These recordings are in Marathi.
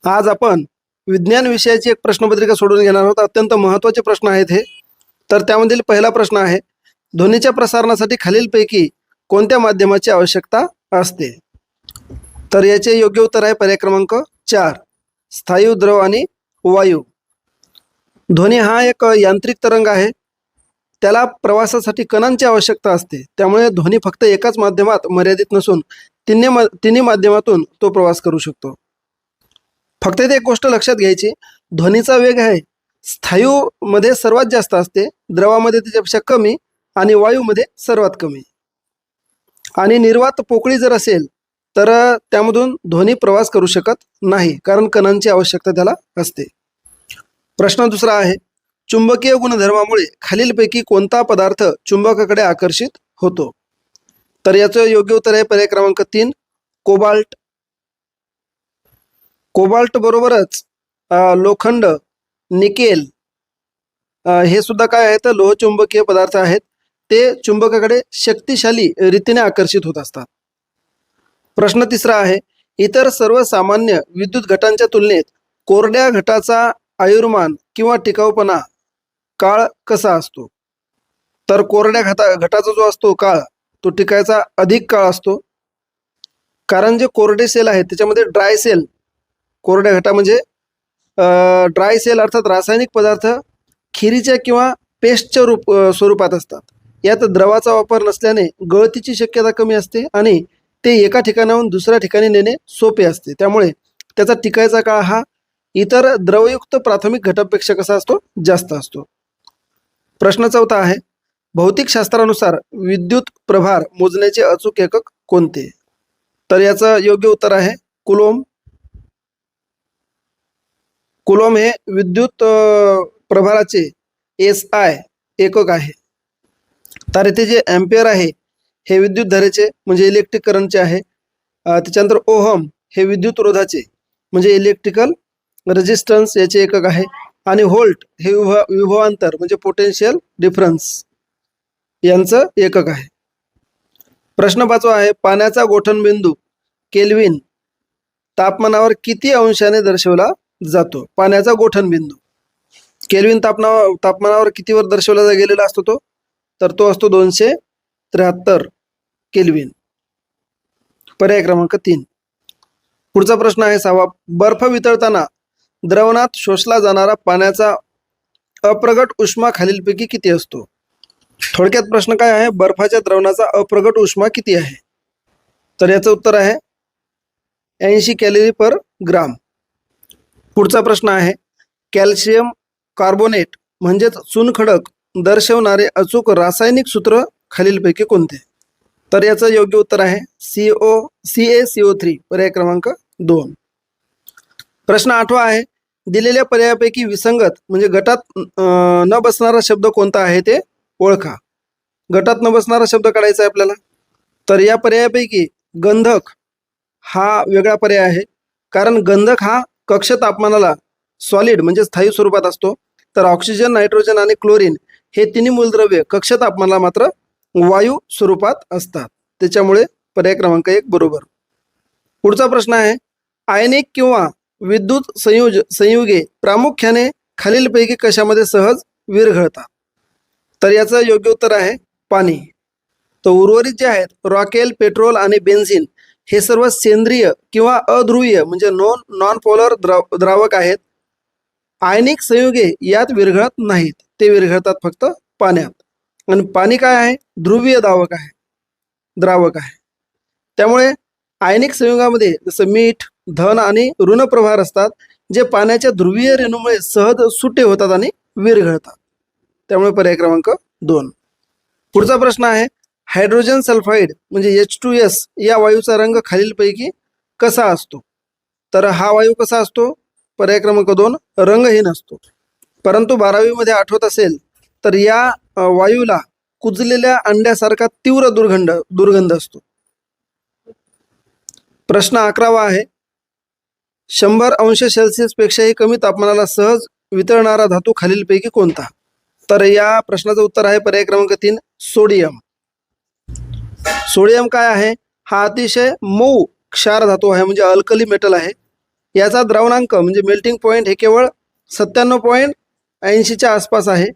आज आपण विज्ञान विषयाची एक प्रश्नपत्रिका सोडून घेणार आहोत. अत्यंत महत्त्वाचे प्रश्न आहेत हे. तर त्यामधील पहिला प्रश्न आहे, ध्वनीच्या प्रसारणासाठी खालीलपैकी कोणत्या माध्यमाची आवश्यकता असते? तर याचे योग्य उत्तर आहे पर्याय क्रमांक 4, स्थायू द्रव आणि वायू. ध्वनी हा एक यांत्रिक तरंग आहे. त्याला प्रवासासाठी कणांची आवश्यकता असते. त्यामुळे ध्वनी फक्त एकाच माध्यमात मर्यादित नसून तिन्ही माध्यमातून तो प्रवास करू शकतो. फक्त इथे एक गोष्ट लक्षात घ्यायची, ध्वनीचा वेग आहे स्थायूमध्ये सर्वात जास्त असते, द्रवामध्ये त्याच्यापेक्षा कमी आणि वायूमध्ये सर्वात कमी. आणि निर्वात पोकळी जर असेल तर त्यामधून ध्वनी प्रवास करू शकत नाही, कारण कणांची आवश्यकता त्याला असते. प्रश्न दुसरा आहे, चुंबकीय गुणधर्मामुळे खालीलपैकी कोणता पदार्थ चुंबकाकडे आकर्षित होतो? तर याचं योग्य उत्तर आहे पर्याय क्रमांक 3, कोबाल्ट. कोबाल्ट बरोबरच लोखंड, निकेल हे सुद्धा काय आहेत, लोहचुंबकीय पदार्थ आहेत. ते चुंबकाकडे शक्तिशाली रीतीने आकर्षित होत असतात. प्रश्न तिसरा आहे, इतर सर्वसामान्य विद्युत घटांच्या तुलनेत कोरड्या घटाचा आयुर्मान किंवा टिकाऊपणा काळ कसा असतो? तर कोरड्या घटाचा जो असतो काळ, तो टिकायचा अधिक काळ असतो. कारण जे कोरडे सेल आहेत त्याच्यामध्ये ड्राय सेल, कोरड्या घटा म्हणजे ड्राय सेल अर्थात रासायनिक पदार्थ खिरीच्या किंवा पेस्टच्या स्वरूपात असतात. यात द्रवाचा वापर नसल्याने गळतीची शक्यता कमी असते आणि ते एका ठिकाणाहून दुसऱ्या ठिकाणी नेणे सोपे असते. त्यामुळे त्याचा टिकायचा काळ हा इतर द्रवयुक्त प्राथमिक घटापेक्षा कसा असतो, जास्त असतो. प्रश्न चौथा आहे, भौतिकशास्त्रानुसार विद्युत प्रभार मोजण्याचे अचूक एकक कोणते? तर याचं योग्य उत्तर आहे कुलोम. कुलोम हे विद्युत प्रभाराचे SI एकक आहे. तर इथे जे एम्पियर आहे हे विद्युत धारेचे म्हणजे इलेक्ट्रिक करंटचे आहे. त्याच्यानंतर ओहम हे विद्युत रोधाचे म्हणजे इलेक्ट्रिकल रेजिस्टन्स याचे एकक आहे. आणि व्होल्ट हे विभवांतर म्हणजे पोटेन्शियल डिफरन्स यांचं एकक आहे. प्रश्न 5 आहे, पाण्याचा गोठणबिंदू केल्विन तापमानावर किती अंशाने दर्शवला जातो? पाण्याचा गोठणबिंदू केल्विन तापमानावर कितीवर दर्शवला गेलेला असतो तो? तर तो असतो 273 केल्विन. पर्याय क्रमांक 3. पुढचा प्रश्न आहे 6वा, बर्फ वितळताना द्रवणात शोषला जाणारा पाण्याचा अप्रगट उष्मा खालीलपैकी किती असतो? थोडक्यात प्रश्न काय आहे, बर्फाच्या द्रवणाचा अप्रगट उष्मा किती आहे? तर याचं उत्तर आहे 80 कॅलरी पर ग्राम. पुढचा प्रश्न आहे, कॅल्शियम कार्बोनेट म्हणजेच चुनखडक दर्शवणारे अचूक रासायनिक सूत्र खालीलपैकी कोणते? तर याचं योग्य उत्तर आहे CaCO3. पर्याय क्रमांक 2. प्रश्न 8वा आहे, दिलेल्या पर्यायापैकी विसंगत म्हणजे गटात न बसणारा शब्द कोणता आहे ते ओळखा. गटात न बसणारा शब्द काढायचा आहे आपल्याला. तर या पर्यायापैकी गंधक हा वेगळा पर्याय आहे, कारण गंधक हा कक्ष तापमानाला सॉलिड म्हणजे स्थायी स्वरूपात असतो. तर ऑक्सिजन, नायट्रोजन आणि क्लोरीन हे तिन्ही मूलद्रव्ये कक्ष तापमानाला मात्र वायू स्वरूपात असतात. त्याच्यामुळे पर्याय क्रमांक 1 बरोबर. पुढचा प्रश्न आहे, आयनिक किंवा विद्युत संयुगे प्रामुख्याने खालीलपैकी कशामध्ये सहज विरघळतात? तर याचं योग्य उत्तर आहे पाणी. तर उर्वरित जे आहेत रॉकेल, पेट्रोल आणि बेन्झिन हे सर्व सेंद्रिय किंवा अध्रुवीय म्हणजे नॉन पोलर द्रावक आहेत. आयनिक संयुगे यात विरघळत नाहीत, ते विरघळतात फक्त पाण्यात. आणि पाणी काय आहे, ध्रुवीय द्रावक आहे. त्यामुळे आयनिक संयुगामध्ये जसं मीठ, धन आणि ऋण प्रभार असतात, जे पाण्याच्या ध्रुवीय रेणूमुळे सहज सुटे होतात आणि विरघळतात. त्यामुळे पर्याय क्रमांक 2. पुढचा प्रश्न आहे, हायड्रोजन सल्फाइड म्हणजे H2S या वायूचा रंग खालीलपैकी कसा असतो? तर हा वायू कसा असतो? पर्याय क्रमांक 2, रंगहीन असतो. परंतु 12वी मध्ये आठवत असेल तर या वायूला कुजलेल्या अंड्यासारखा तीव्र दुर्गंध असतो. प्रश्न 11वा आहे, 100 अंश सेल्सिअस पेक्षाही कमी तापमानाला सहज वितळणारा धातू खालीलपैकी कोणता? तर या प्रश्नाचं उत्तर आहे पर्याय क्रमांक 3, सोडियम. सोडियम काय आहे, हा अतिशय मऊ क्षार धातू आहे म्हणजे अल्कली मेटल आहे. याचा द्रवणांक म्हणजे मेल्टिंग पॉईंट हे केवळ 97.80च्या आसपास आहे.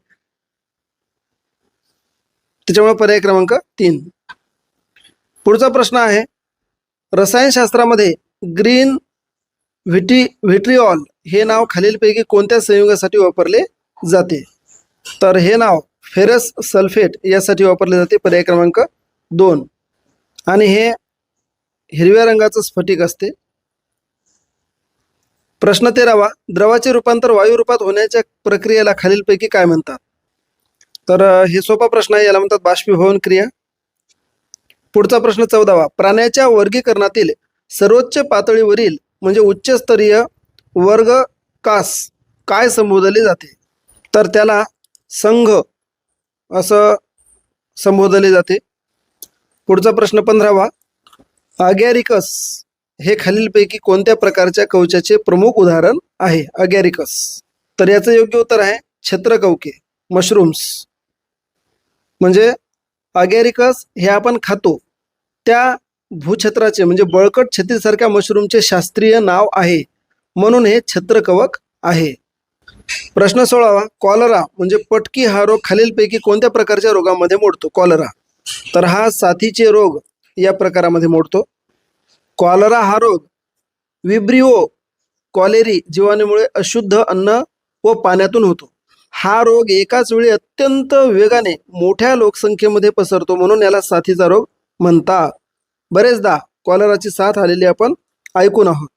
त्याच्यामुळे पर्याय क्रमांक 3. पुढचा प्रश्न आहे, रसायनशास्त्रामध्ये ग्रीन व्हिट्रिऑल हे नाव खालीलपैकी कोणत्या संयुगासाठी वापरले जाते? तर हे नाव फेरस सल्फेट यासाठी वापरले जाते. पर्याय क्रमांक 2. आणि हे हिरव्या रंगाचं स्फटिक असते. प्रश्न 13वा, द्रवाचे रूपांतर वायू रूपात होण्याच्या प्रक्रियेला खालीलपैकी काय म्हणतात? तर हे सोपा प्रश्न आहे, याला म्हणतात बाष्पीभवन क्रिया. पुढचा प्रश्न 14वा, प्राण्याच्या वर्गीकरणातील सर्वोच्च पातळीवरील म्हणजे उच्चस्तरीय वर्ग कास काय संबोधले जाते? तर त्याला संघ असं संबोधले जाते. पुढचा प्रश्न 15वा, अगॅरिकस हे खालीलपैकी कोणत्या प्रकारच्या कवचाचे प्रमुख उदाहरण आहे? अगॅरिकस. तर याचं योग्य उत्तर आहे छत्रकवके, मशरूम्स. म्हणजे अगॅरिकस हे आपण खातो त्या भूछत्राचे म्हणजे बळकट छत्रीसारख्या मशरूमचे शास्त्रीय नाव आहे, म्हणून हे छत्रकवक आहे. प्रश्न 16वा, कॉलरा म्हणजे पटकी हा रोग खालीलपैकी कोणत्या प्रकारच्या रोगामध्ये मोडतो? कॉलरा. तर हा साथीचे रोग या प्रकारामध्ये मोडतो. कॉलरा हा रोग विब्रिओ कॉलेरी जीवाणूमुळे अशुद्ध अन्न व पाण्यातून होतो. हा रोग एकाच वेळी अत्यंत वेगाने मोठ्या लोकसंख्येमध्ये पसरतो, म्हणून याला साथीचा रोग म्हणतात. बरेचदा कॉलराची साथ आलेली आपण ऐकून आहोत.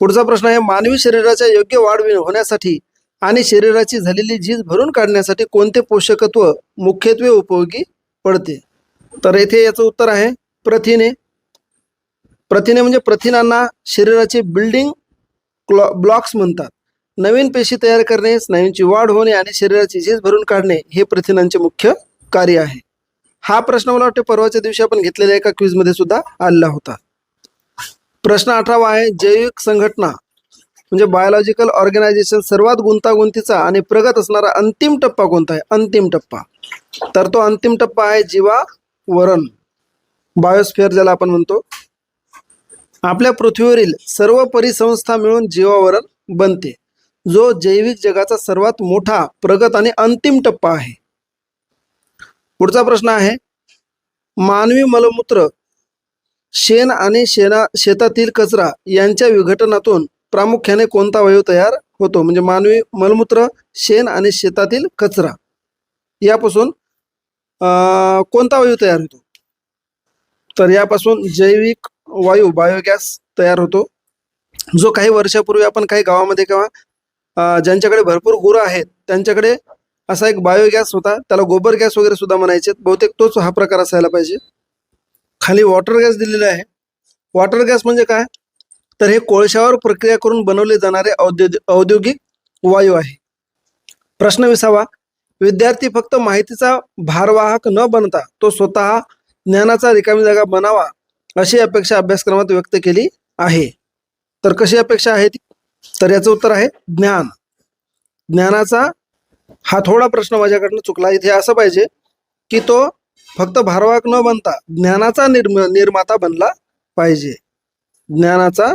पुढचा प्रश्न आहे, मानवी शरीराच्या योग्य वाढ होण्यासाठी आणि शरीराची झालेली झीज भरून काढण्यासाठी कोणते पोषकत्व मुख्यत्वे उपयोगी पडते? तर येथे याचं उत्तर आहे प्रथिने. प्रथिने म्हणजे प्रथिनांना शरीराचे बिल्डिंग ब्लॉक्स म्हणतात. नवीन पेशी तयार करणे, स्नायूंची वाढ होणे आणि शरीराची झीज भरून काढणे हे प्रथिनांचे मुख्य कार्य आहे. हा प्रश्न मला वाटते परवाच्या दिवशी आपण घेतलेल्या एका क्विजमध्ये सुद्धा आलेला होता. प्रश्न 18वा आहे, जैविक संघटना म्हणजे बायोलॉजिकल ऑर्गनायझेशन सर्वात गुंतागुंतीचा आणि प्रगत असणारा अंतिम टप्पा कोणता आहे? अंतिम टप्पा. तर तो अंतिम टप्पा आहे जीवावरण, बायोस्फिअर ज्याला आपण म्हणतो. आपल्या पृथ्वीवरील सर्व परिसंस्था मिळून जीवावरण बनते, जो जैविक जगाचा सर्वात मोठा, प्रगत आणि अंतिम टप्पा आहे. पुढचा प्रश्न आहे, मानवी मलमूत्र, शेण आणि शेतातील कचरा यांच्या विघटनातून प्रामुख्याने कोणता वायू तयार होतो? म्हणजे मानवी मलमूत्र, शेण आणि शेतातील कचरा यापासून कोणता वायू तयार होतो? तर यापासून जैविक वायू बायोगॅस तयार होतो, जो काही वर्षापूर्वी आपण काही गावामध्ये किंवा ज्यांच्याकडे भरपूर गुरं आहेत त्यांच्याकडे असा एक बायोगॅस होता, त्याला गोबर गॅस वगैरे सुद्धा म्हणायचे. बहुतेक तोच हा प्रकार असायला पाहिजे. खाली वॉटर गॅस दिलेला आहे. वॉटर गॅस म्हणजे काय? तर हे कोळशावर प्रक्रिया करून बनवले जाणारे औद्योगिक वायू आहे. प्रश्न 20वा, विद्यार्थी फक्त माहितीचा भारवाहक न बनता तो स्वतः ज्ञानाचा रिकामी जागा बनावा अशी अपेक्षा अभ्यासक्रमात व्यक्त केली आहे. तर कशी अपेक्षा आहे ती? तर याचं उत्तर आहे ज्ञान. ज्ञानाचा हा थोडा प्रश्न माझ्याकडनं चुकला. इथे असं पाहिजे की तो फक्त भारवाहक न बनता ज्ञानाचा निर्माता बनला पाहिजे. ज्ञानाचा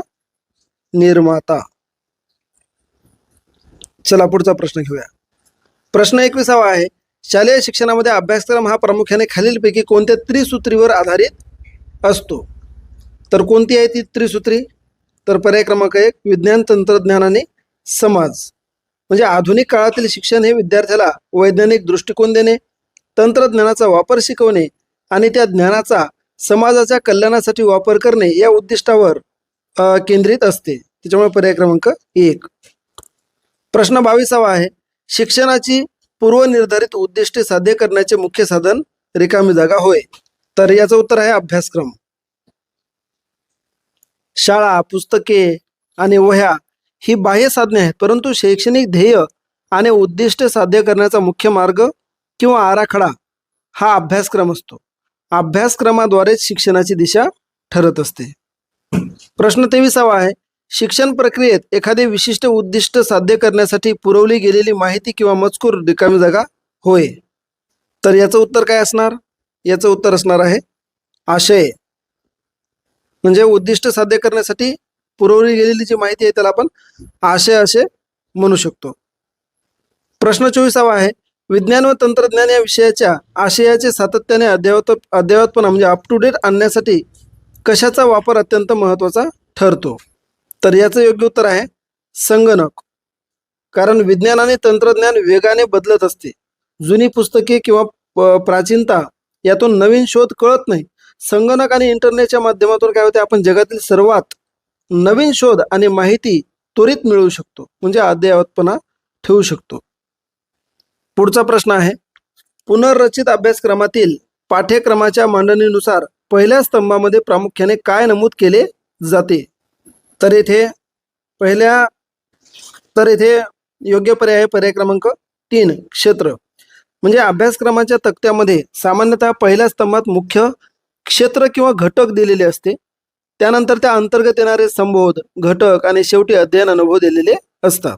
निर्माता. चला पुढचा प्रश्न घेऊया. प्रश्न 21वा आहे, शालेय शिक्षणामध्ये अभ्यासक्रम हा प्रामुख्याने खालीलपैकी कोणत्या त्रिसूत्रीवर आधारित असतो? तर कोणती आहे ती त्रिसूत्री? तर पर्याय क्रमांक 1, विज्ञान, तंत्रज्ञान आणि समाज. म्हणजे आधुनिक काळातील शिक्षण हे विद्यार्थ्याला वैज्ञानिक दृष्टिकोन देणे, तंत्रज्ञानाचा वापर शिकवणे आणि त्या ज्ञानाचा समाजाच्या कल्याणासाठी वापर करणे या उद्दिष्टावर केंद्रित असते. त्याच्यामुळे पर्याय क्रमांक 1. प्रश्न 22वा आहे, शिक्षणाची पूर्वनिर्धारित उद्दिष्टे साध्य करण्याचे मुख्य साधन रिकामी जागा होय. तर याचं उत्तर आहे अभ्यासक्रम. शाळा, पुस्तके आणि वह्या ही बाह्य साधने आहेत, परंतु शैक्षणिक ध्येय आणि उद्दिष्टे साध्य करण्याचा मुख्य मार्ग किंवा आराखडा हा अभ्यासक्रम असतो. अभ्यासक्रमाद्वारेच शिक्षणाची दिशा ठरत असते. प्रश्न 23वा आहे, शिक्षण प्रक्रियेत एखादे विशिष्ट उद्दिष्ट साध्य करण्यासाठी पुरवली गेलेली माहिती किंवा मजकूर रिकामी जागा होय. तर याचं उत्तर काय असणार? याचं उत्तर असणार आहे आशय. म्हणजे उद्दिष्ट साध्य करण्यासाठी पुरवली गेलेली जी माहिती आहे त्याला आपण आशय असे म्हणू शकतो. प्रश्न 24 आहे, विज्ञान व तंत्रज्ञान या विषयाच्या आशयाचे सातत्याने अद्ययावतपणा म्हणजे अप टू डेट आणण्यासाठी कशाचा वापर अत्यंत महत्त्वाचा ठरतो? तर याचं योग्य उत्तर आहे संगणक. कारण विज्ञान आणि तंत्रज्ञान वेगाने बदलत असते. जुनी पुस्तके किंवा प्राचीनता यातून नवीन शोध कळत नाही. संगणक आणि इंटरनेटच्या माध्यमातून काय होते, आपण जगातील सर्वात नवीन शोध आणि माहिती त्वरित मिळवू शकतो, म्हणजे अद्ययावतपणा ठेवू शकतो. पुढचा प्रश्न आहे, पुनर्रचित अभ्यासक्रमातील पाठ्यक्रमाच्या मांडणीनुसार पहिल्या स्तंभामध्ये प्रामुख्याने काय नमूद केले जाते? तर इथे योग्य पर्याय आहे पर्याय क्रमांक 3 क्षेत्र. म्हणजे अभ्यासक्रमाच्या तक्त्यामध्ये सामान्यतः पहिल्या स्तंभात मुख्य क्षेत्र किंवा घटक दिलेले असते. त्यानंतर त्या अंतर्गत येणारे संबोध, घटक आणि शेवटी अध्ययन अनुभव दिलेले असतात.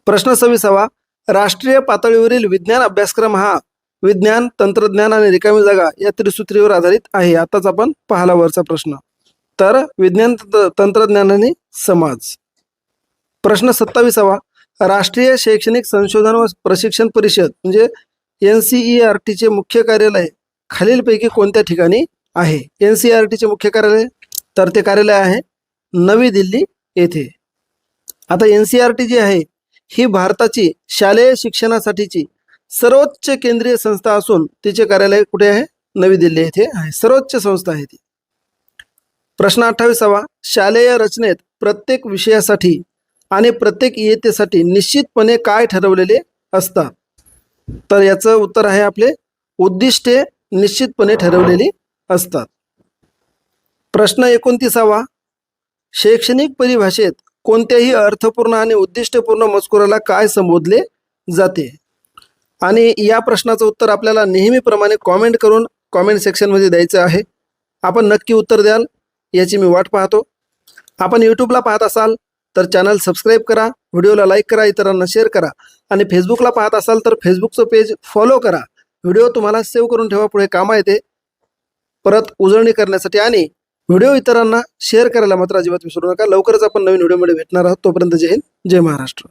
प्रश्न 26, राष्ट्रीय पातळीवरील विज्ञान अभ्यासक्रम हा विज्ञान, तंत्रज्ञान आणि रिकामी जागा या त्रिसूत्रीवर आधारित आहे. आताच आपण पाहिला वरचा प्रश्न. तर विज्ञान, तंत्रज्ञान आणि समाज. प्रश्न 27, राष्ट्रीय शैक्षणिक संशोधन व प्रशिक्षण परिषद म्हणजे NCERT चे मुख्य कार्यालय खालीलपैकी कोणत्या ठिकाणी आहे? NCERT चे मुख्य कार्यालय, तर ते कार्यालय आहे नवी दिल्ली येथे. आता NCERT जी आहे ही भारताची शालेय शिक्षणासाठीची सर्वोच्च केंद्रीय संस्था असून तिचे कार्यालय कुठे आहे? नवी दिल्ली येथे आहे. सर्वोच्च संस्था आहे ती. प्रश्न 28, शालेय रचनेत प्रत्येक विषयासाठी आणि प्रत्येक इयत्तेसाठी निश्चितपणे काय ठरवलेले असतात? तर याचं उत्तर आहे आपले उद्दिष्टे निश्चितपणे ठरवलेली असतात. प्रश्न 29, शैक्षणिक परिभाषेत कोणत्याही अर्थपूर्ण आणि उद्दिष्टपूर्ण मजकुराला काय संबोधले जाते? आणि या प्रश्नाचं उत्तर आपल्याला नेहमीप्रमाणे कॉमेंट करून कॉमेंट सेक्शनमध्ये द्यायचं आहे. आपण नक्की उत्तर द्याल याची मी वाट पाहतो. आपण यूट्यूबला पाहत असाल तर चॅनल सबस्क्राईब करा, व्हिडिओला लाईक करा, इतरांना शेअर करा आणि फेसबुकला पाहत असाल तर फेसबुकचं पेज फॉलो करा. व्हिडिओ तुम्हाला सेव्ह करून ठेवा, पुढे कामा येते परत उजळणी करण्यासाठी. आणि व्हिडिओ इतरांना शेअर करायला मात्र अजिबात विसरू नका. लवकरच आपण नवीन व्हिडिओमध्ये भेटणार आहोत. तोपर्यंत जय हिंद, जय महाराष्ट्र.